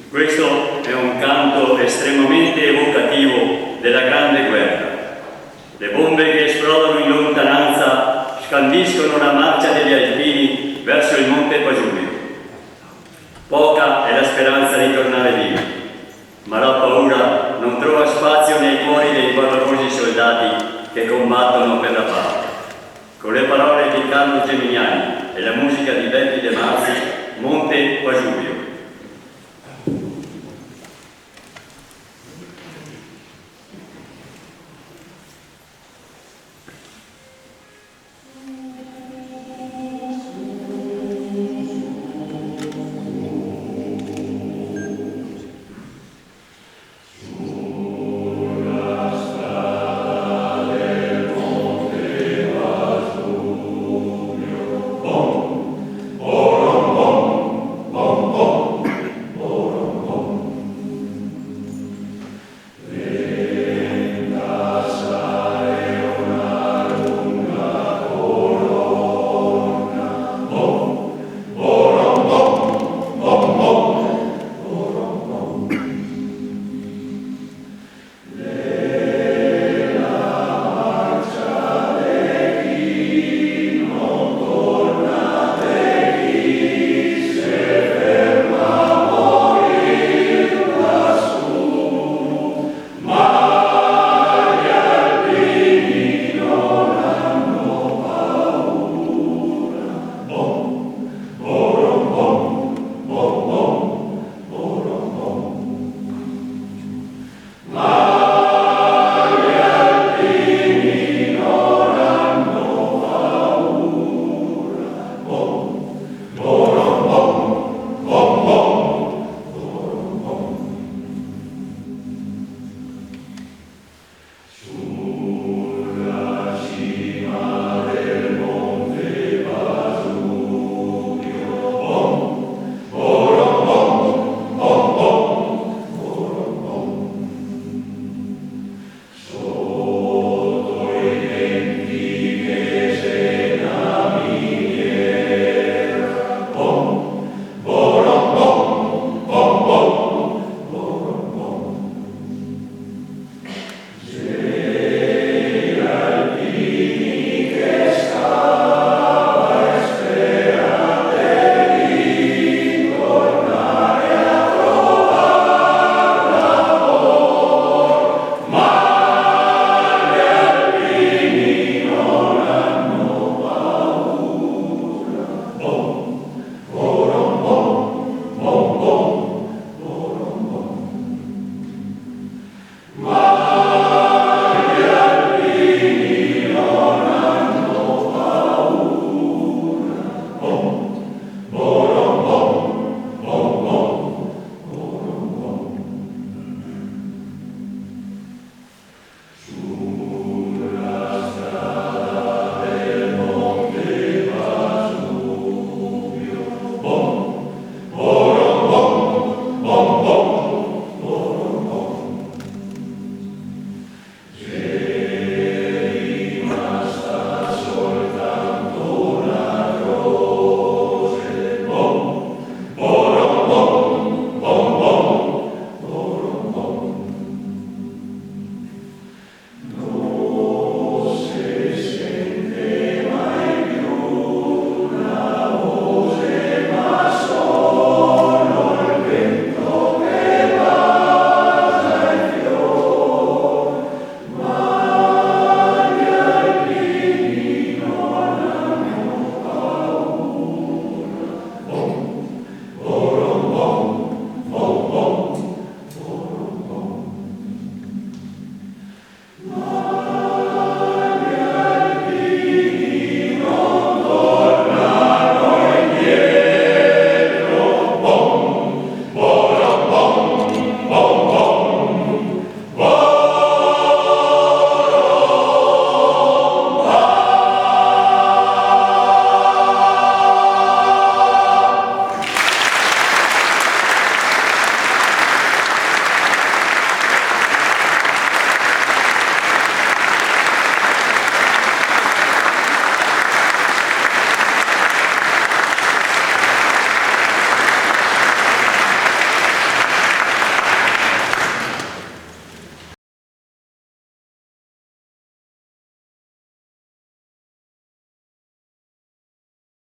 Questo è un canto estremamente evocativo della Grande Guerra. Le bombe che esplodono in lontananza scandiscono la marcia degli alpini verso il Monte Pasubio. Poca è la speranza di tornare vivi, ma la paura non trova spazio nei cuori dei valorosi soldati che combattono per la pace. Con le parole di Carlo Gemignani e la musica di Betty De Marzi, Monte Pasubio.